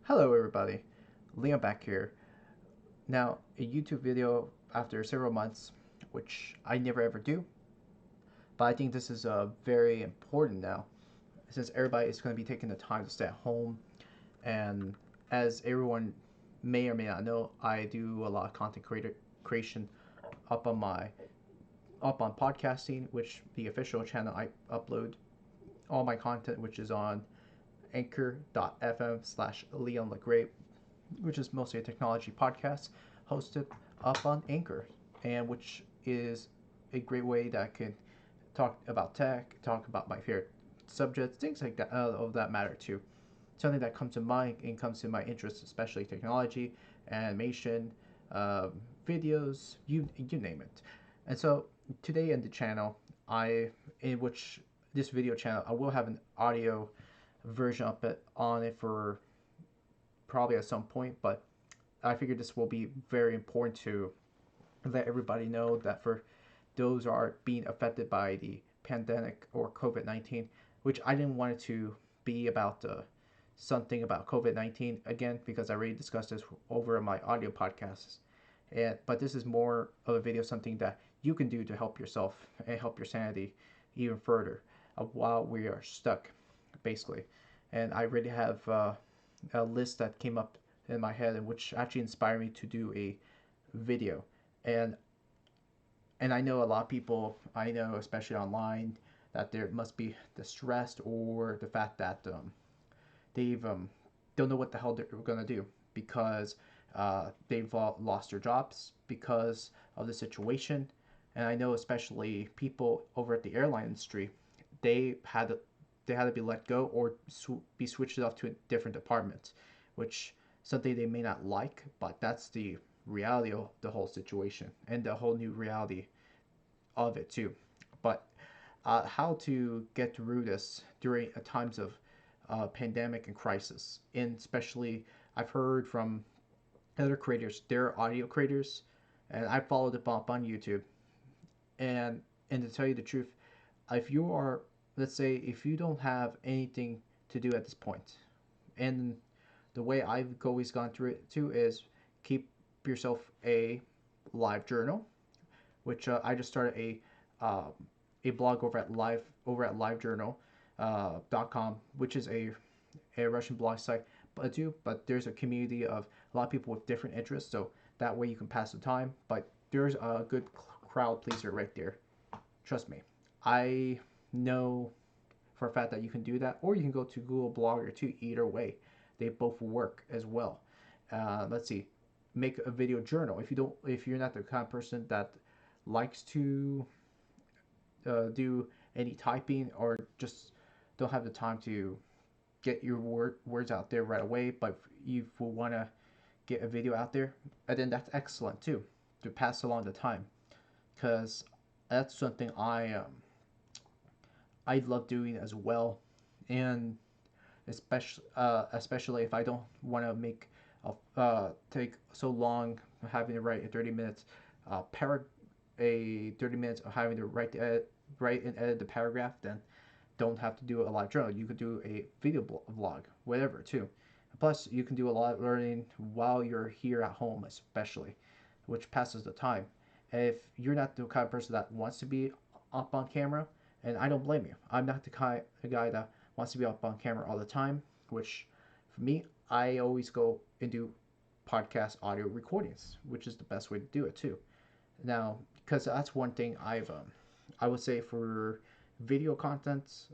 Hello everybody, Leon back here. Now, a YouTube video after several months, which I never ever do, but I think this is very important now, since everybody is going to be taking the time to stay at home, and as everyone may or may not know, I do a lot of content creation up on my up on podcasting, which the official channel I upload all my content, which is on anchor.fm/Leon LeGray, which is mostly a technology podcast hosted up on Anchor, and which is a great way that I can talk about tech, talk about my favorite subjects, things like that of that matter too. Something that comes to mind and comes to my interest, especially technology, animation, um, videos, you name it. And so today in the channel, I in which this video channel, I will have an audio version of it on it for probably at some point, but I figured this will be very important to let everybody know that for those who are being affected by the pandemic or COVID 19, which I didn't want it to be about something about COVID 19 again because I already discussed this over my audio podcasts. But this is more of a video, something that you can do to help yourself and help your sanity even further while we are stuck, basically. And I really have a list that came up in my head and which actually inspired me to do a video. And I know a lot of people I know, especially online, that there must be the stress or the fact that they've don't know what the hell they're gonna do because they've lost their jobs because of the situation. And I know especially people over at the airline industry, they had to, they had to be let go or be switched off to a different department, which something they may not like, but that's the reality of the whole situation and the whole new reality of it too. But how to get through this during times of pandemic and crisis, and especially I've heard from other creators, they're audio creators, and I followed them up on YouTube. And to tell you the truth, if you are, let's say, if you don't have anything to do at this point, and the way I've always gone through it too is keep yourself a live journal, which I just started a blog over at livejournal.com, which is a Russian blog site. But there's a community of a lot of people with different interests, so that way you can pass the time. But there's a good crowd pleaser right there. Trust me, I know for a fact that you can do that, or you can go to Google Blogger too. Either way, they both work as well. Let's see, make a video journal. If you're not the kind of person that likes to do any typing or just don't have the time to get your words out there right away, but you will want to get a video out there, and then that's excellent too to pass along the time, because that's something I love doing as well, and especially if I don't want to make take so long having to write in 30 minutes para a 30 minutes of having to write and edit the paragraph, then don't have to do a live journal. You could do a video vlog, whatever too. Plus, you can do a lot of learning while you're here at home, especially, which passes the time. If you're not the kind of person that wants to be up on camera, and I don't blame you, I'm not the guy that wants to be up on camera all the time, which for me, I always go and do podcast audio recordings, which is the best way to do it too. Now, because that's one thing I would say for video content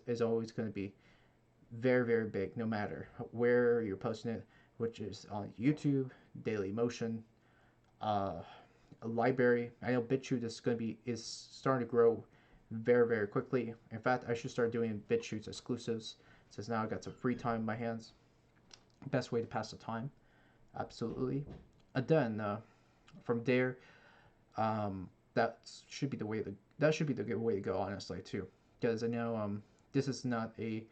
is always going to be very, very big no matter where you're posting it, which is on YouTube, Daily Motion, uh, a library. I know BitChute is starting to grow very, very quickly. In fact, I should start doing BitChute's exclusives since now I've got some free time in my hands. Best way to pass the time, absolutely. And then from there, that should be the way that should be the good way to go, honestly, too, because I know this is not a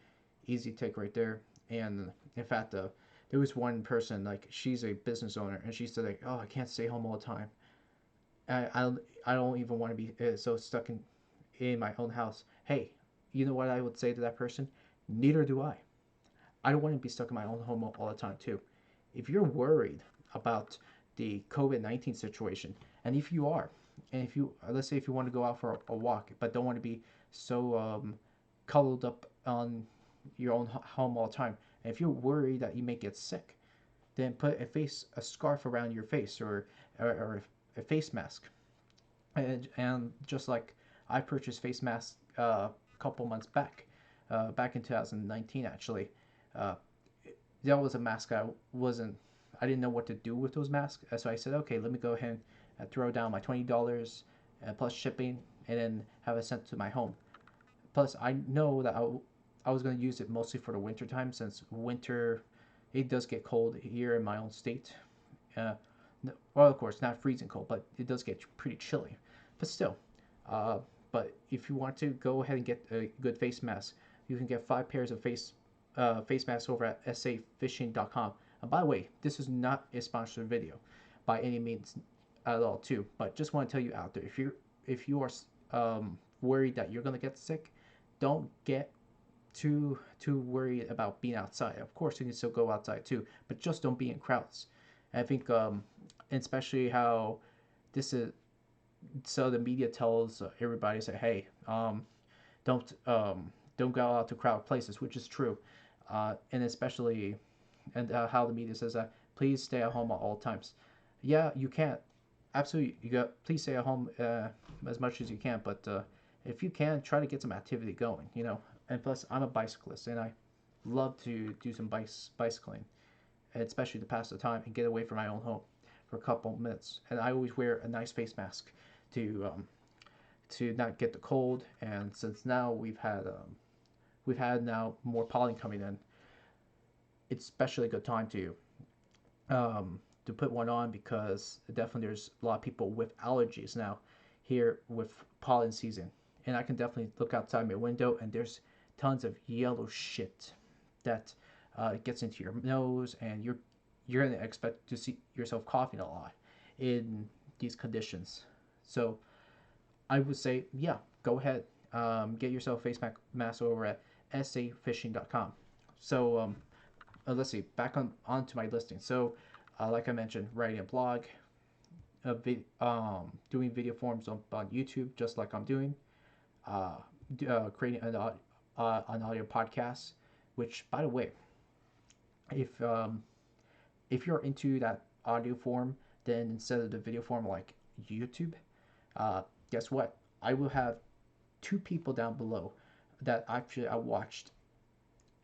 easy take right there. And in fact, there was one person, like, she's a business owner, and she said, like, oh, I can't stay home all the time. I don't even want to be so stuck in my own house. Hey, you know what I would say to that person? Neither do I. I don't want to be stuck in my own home all the time too. If you're worried about the COVID-19 situation, and if you are, and if you let's say if you want to go out for a walk but don't want to be so cuddled up on your own home all the time, and if you're worried that you may get sick, then put a scarf around your face, or a face mask. And just like I purchased face masks a couple months back, back in 2019 actually. Uh, that was a mask I didn't know what to do with those masks, so I said, okay, let me go ahead and throw down my $20 plus shipping, and then have it sent to my home. Plus, I know that I was going to use it mostly for the winter time, since winter it does get cold here in my own state. Uh, well, of course, not freezing cold, but it does get pretty chilly. But still, uh, but if you want to go ahead and get a good face mask, you can get 5 pairs of face masks over at safishing.com. And by the way, this is not a sponsored video by any means at all, too. But just want to tell you out there, if you are worried that you're gonna get sick, don't get too worried about being outside. Of course, you can still go outside too, but just don't be in crowds. And I think, especially how this is, so the media tells everybody, say, hey, don't don't go out to crowded places, which is true, and especially, and how the media says that please stay at home at all times. Yeah, you can't. Absolutely, you got. Please stay at home as much as you can, but if you can, try to get some activity going. And plus, I'm a bicyclist, and I love to do some bicycling, and especially to pass the time and get away from my own home for a couple minutes. And I always wear a nice face mask to not get the cold. And since now we've had now more pollen coming in, it's especially a good time to put one on, because definitely there's a lot of people with allergies now here with pollen season. And I can definitely look outside my window, and there's tons of yellow shit that gets into your nose, and you're gonna expect to see yourself coughing a lot in these conditions. So I would say, yeah, go ahead, get yourself a face mask over at safishing.com. So let's see, back onto my listing. So like I mentioned, writing a blog, doing video forms on YouTube, just like I'm doing, uh, creating an audio podcast. Which, by the way, if if you're into that audio form, then instead of the video form like YouTube, uh, guess what? I will have two people down below that actually I watched,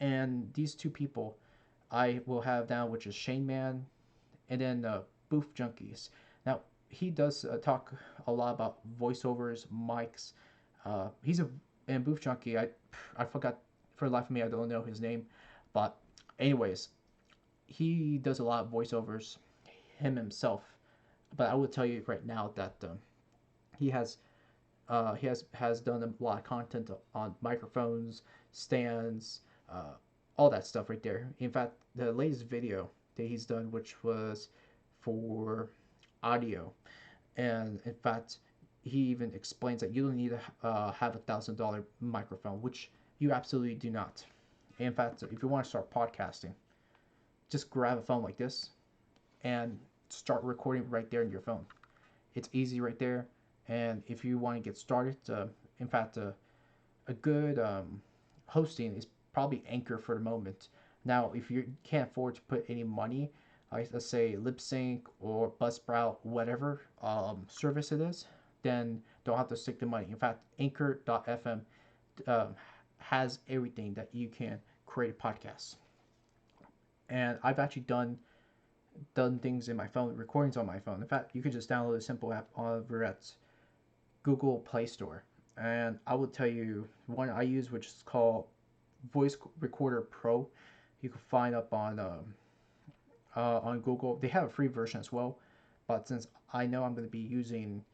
and these two people I will have down, which is Shane Man, and then Booth Junkies. Now he does talk a lot about voiceovers, mics. He's a and Booth Junkie. I forgot, for the life of me. I don't know his name, but anyways, he does a lot of voiceovers himself. But I will tell you right now that he has done a lot of content on microphones, stands, all that stuff right there. In fact, the latest video that he's done, which was for audio, and in fact, he even explains that you don't need to have $1,000 microphone, which you absolutely do not. In fact, if you want to start podcasting, just grab a phone like this and start recording right there in your phone. It's easy right there. And if you want to get started, in fact, a good hosting is probably Anchor for the moment. Now, if you can't afford to put any money, like let's say LipSync or Buzzsprout, whatever service it is, then don't have to stick the money. In fact, Anchor.fm has everything that you can create a podcast. And I've actually done things in my phone, recordings on my phone. In fact, you could just download a simple app over at Google Play Store. And I will tell you one I use, which is called Voice Recorder Pro. You can find up on Google. They have a free version as well, but since I know I'm going to be using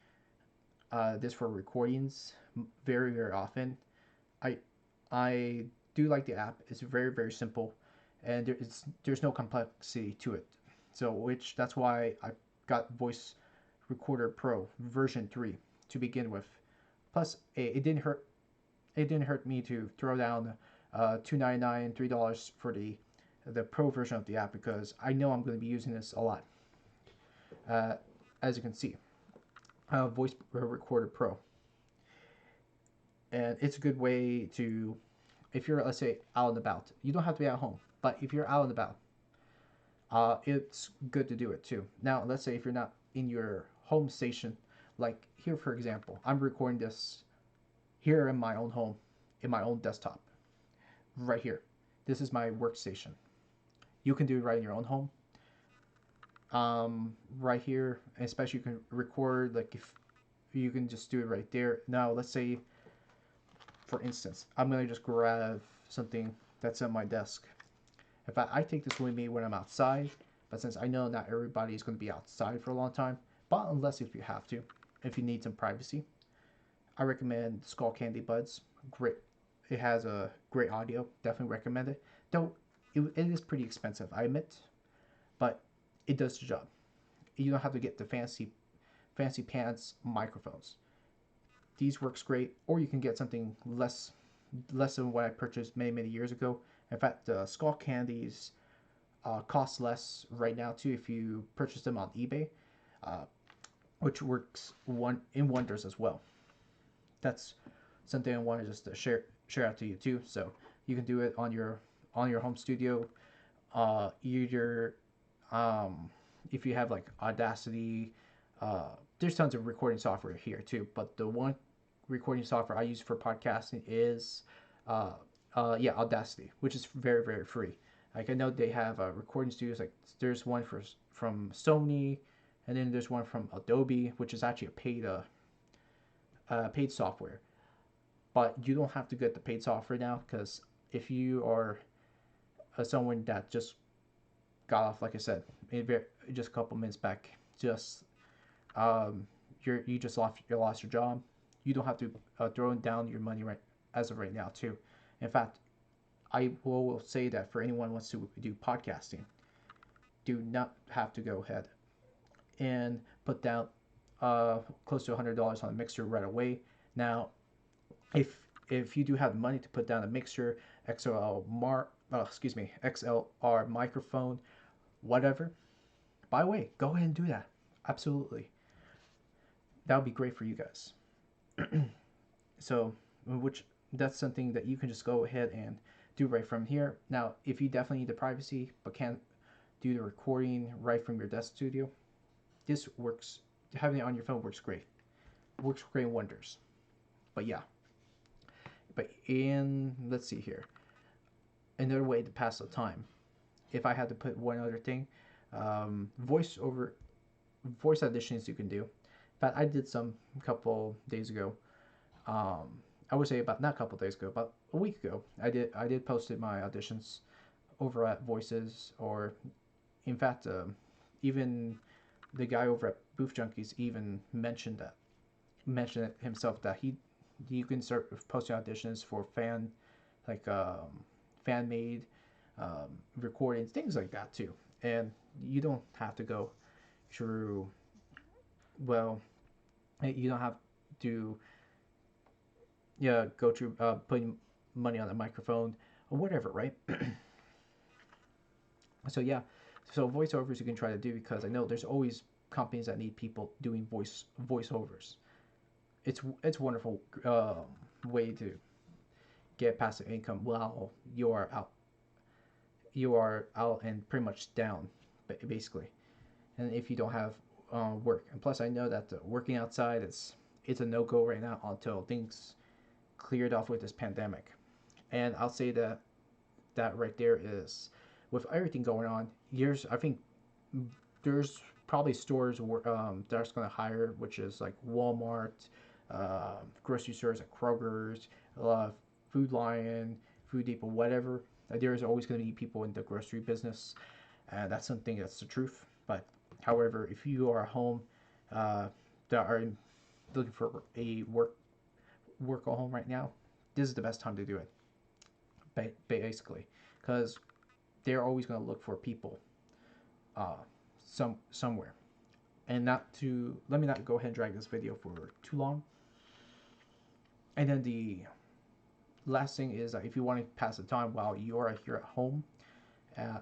this for recordings very very often, I I do like the app. It's very very simple, and there's no complexity to it. So which that's why I got Voice Recorder Pro version 3 to begin with. Plus, it didn't hurt me to throw down $2.99 $3 for the the pro version of the app because I know I'm going to be using this a lot. Uh, as you can see, Voice Recorder Pro, and it's a good way to, if you're, let's say, out and about. You don't have to be at home, but if you're out and about, it's good to do it too. Now, let's say if you're not in your home station, like here, for example, I'm recording this here in my own home, in my own desktop, right here. This is my workstation. You can do it right in your own home. Right here, especially you can record, like if you can just do it right there. Now, let's say, for instance, I'm gonna just grab something that's on my desk. In fact, I take this with me when I'm outside, but since I know not everybody is going to be outside for a long time, but unless if you have to, if you need some privacy, I recommend Skull Candy Buds. Great, it has a great audio. Definitely recommend it. Though it is pretty expensive, I admit, but it does the job. You don't have to get the fancy pants microphones. These works great, or you can get something less than what I purchased many years ago. In fact, the Skull Candies cost less right now too if you purchase them on eBay, uh, which works in wonders as well. That's something I wanted just to share out to you too. So you can do it on your home studio. Either if you have like Audacity, there's tons of recording software here too. But the one recording software I use for podcasting is uh, yeah, Audacity, which is very free. Like I know they have recording studios. Like there's one from Sony, and then there's one from Adobe, which is actually a paid software. But you don't have to get the paid software now because if you are someone that just got off, like I said, just a couple minutes back, just you just lost your job. You don't have to throw down your money right as of right now too. In fact, I will say that for anyone who wants to do podcasting, do not have to go ahead and put down close to $100 on a mixer right away. Now, if you do have the money to put down a mixer, XLR microphone, whatever, by the way, go ahead and do that. Absolutely, that would be great for you guys. So, which that's something that you can just go ahead and do right from here. Now, if you definitely need the privacy but can't do the recording right from your desk studio, this works. Having it on your phone works great. Works great wonders. But yeah. But in let's see here, another way to pass the time. If I had to put one other thing, voice auditions you can do. In fact, I did some a couple days ago. Um, I would say about not a couple days ago, about a week ago. I did posted my auditions over at Voices, or in fact, even the guy over at Booth Junkies even mentioned it himself that you can start posting auditions for like fan made recordings, things like that too, and you don't have to go through, well, you don't have to, yeah, go through putting money on the microphone or whatever, right? So yeah, so voiceovers you can try to do because I know there's always companies that need people doing voiceovers. It's wonderful way to get passive income while you are out and pretty much down, basically. And if you don't have work, and plus I know that working outside it's a no go right now until things cleared off with this pandemic. And I'll say that right there is, with everything going on, I think there's probably stores that's going to hire, which is like Walmart, grocery stores like Kroger's, Food Lion, Food Depot, whatever. There's always going to be people in the grocery business, and that's something that's the truth. But however, if you are at home that are looking for a work at home right now, this is the best time to do it, basically, because they're always going to look for people uh, somewhere. And not to let me not go ahead and drag this video for too long. And then the last thing is that if you want to pass the time while you are here at home, uh,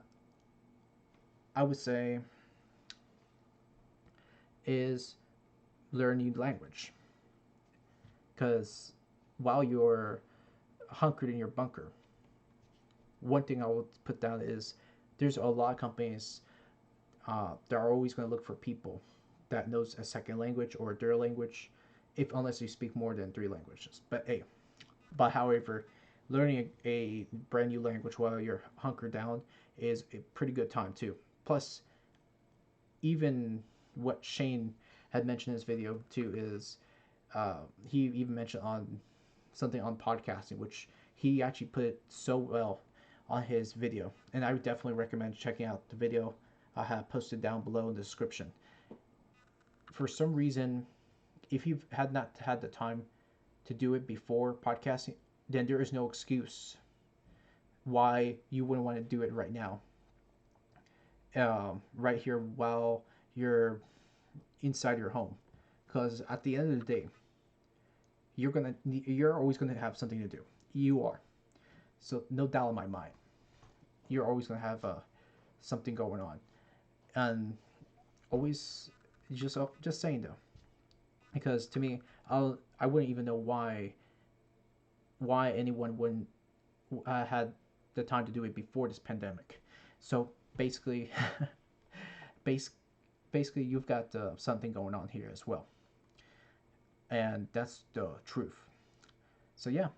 I would say is learn new language. Because while you're hunkered in your bunker, one thing I would put down is there's a lot of companies that are always going to look for people that knows a second language or a third language, if unless you speak more than three languages. But however, learning a brand new language while you're hunkered down is a pretty good time too. Plus, even what Shane had mentioned in his video too is he even mentioned on something on podcasting, which he actually put it so well on his video, and I would definitely recommend checking out the video I have posted down below in the description. For some reason, if you've had not had the time to do it before podcasting, then there is no excuse why you wouldn't want to do it right now, right here while you're inside your home. Because at the end of the day, you're always gonna have something to do. You are, so no doubt in my mind, you're always gonna have something going on, and always just saying though, because to me, I wouldn't even know why anyone wouldn't had the time to do it before this pandemic. So basically, base, basically you've got something going on here as well, and that's the truth. So yeah,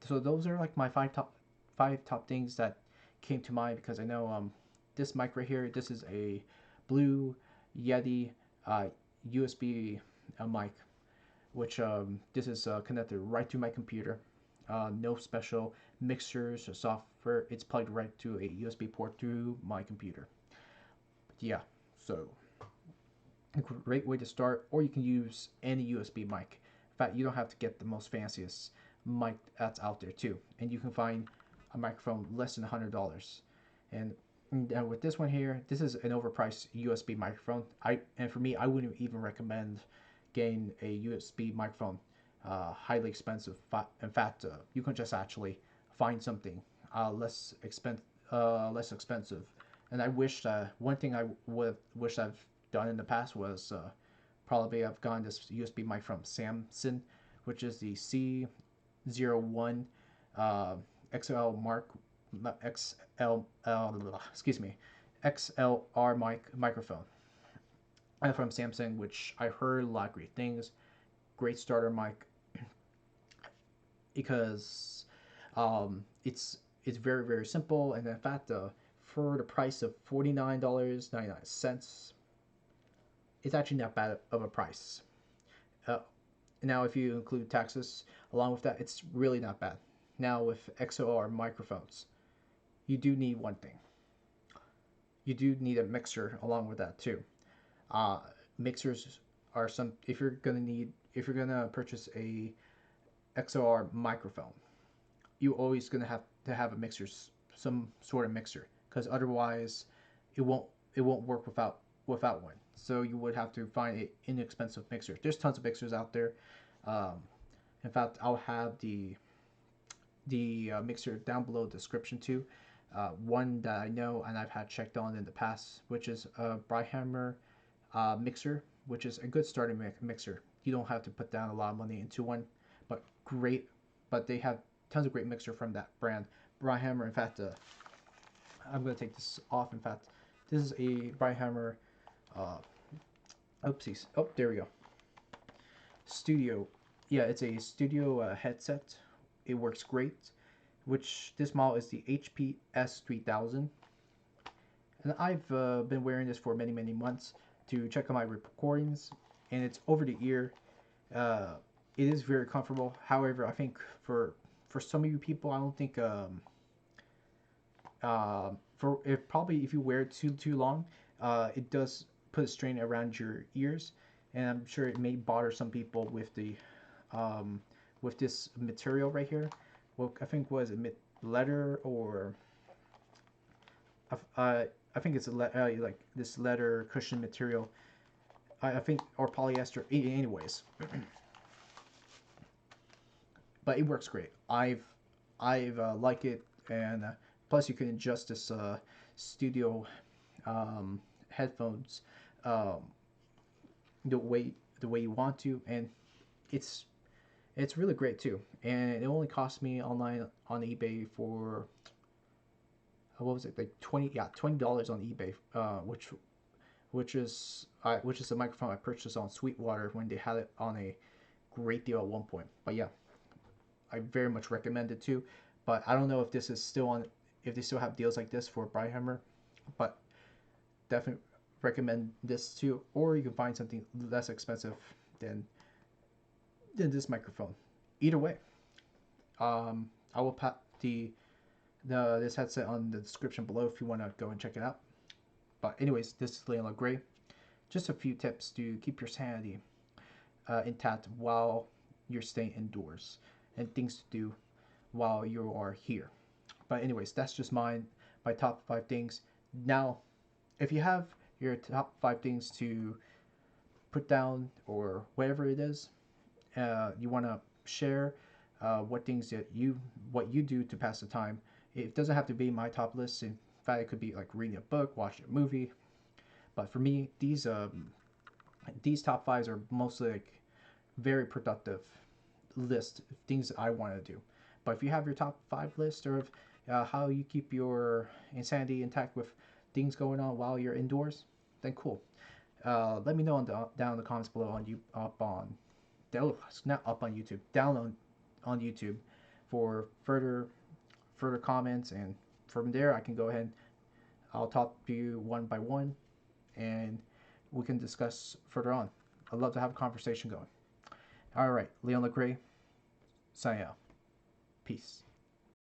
so those are like my five top things that came to mind because I know this mic right here. This is a Blue Yeti uh, USB mic, which this is connected right to my computer. No special mixers or software. It's plugged right to a USB port through my computer. Yeah, so a great way to start, or you can use any USB mic. In fact, you don't have to get the most fanciest mic that's out there too, and you can find a microphone less than $100. And with this one here, this is an overpriced USB microphone. And for me, I wouldn't even recommend getting a USB microphone. Highly expensive. In fact, you can just actually find something less expensive. And I wish one thing I would wish I've done in the past was probably I've gotten this USB mic from Samsung, which is the C01 XL Mark XL excuse me XLR microphone from Samsung, which I heard a lot of great things. Great starter mic because it's very simple, and in fact for the price of $49.99, it's actually not bad of a price. Uh, Now, if you include taxes along with that, it's really not bad. Now, with XLR microphones, you do need one thing. You do need a mixer along with that too. Uh, Mixers are some if you're gonna purchase a XLR microphone, you always gonna have to have a mixer, some sort of mixer, because otherwise, it won't it won't work without one. So you would have to find an inexpensive mixer. There's tons of mixers out there. Um, in fact, I'll have the mixer down below the description too. One that I know and I've had checked on in the past, which is a Bryhammer mixer, which is a good starting mixer. You don't have to put down a lot of money into one, but great. But they have tons of great mixer from that brand. Bryhammer, in fact, I'm going to take this off. In fact, this is a Bryhammer. Uh, Oopsies. Oh, there we go. Studio. Yeah, it's a studio headset. It works great. Which this model is the HPS 3000, and I've been wearing this for many months to check on my recordings, and it's over the ear. Uh, it is very comfortable. However, I think for some of you people, I don't think for if probably if you wear it too long, it does put a strain around your ears, and I'm sure it may bother some people um, with this material right here. Well, I think was it leather or I think it's like this leather cushion material. I think or polyester. Anyways, but it works great. I've like it, and Plus, you can adjust this studio headphones um, the way you want to, and it's it's really great too. And it only cost me online on eBay for what was it, like $20 on eBay, which is a microphone I purchased on Sweetwater when they had it on a great deal at one point. But yeah, I very much recommend it too. But I don't know if this is still on, if they still have deals like this for Bryhammer, but definitely recommend this too. Or you can find something less expensive than this microphone. Either way, I will put the this headset on the description below if you want to go and check it out. But anyways, this is Leon Gray. Just a few tips to keep your sanity intact while you're staying indoors, and things to do while you are here. But anyways, that's just my top 5 things. Now, if you have your top 5 things to put down or whatever it is, you want to share what things that what you do to pass the time. It doesn't have to be my top list. In fact, it could be like reading a book, watching a movie. But for me, these top fives are mostly like very productive list of things I want to do. But if you have your top 5 list, or how you keep your insanity intact with things going on while you're indoors, then cool. Let me know down in the comments below on you up on not up on YouTube, down on YouTube for further comments, and from there I can go ahead. I'll talk to you one by one, and we can discuss further on. I'd love to have a conversation going. All right, Leon LeGray, signing out. Peace.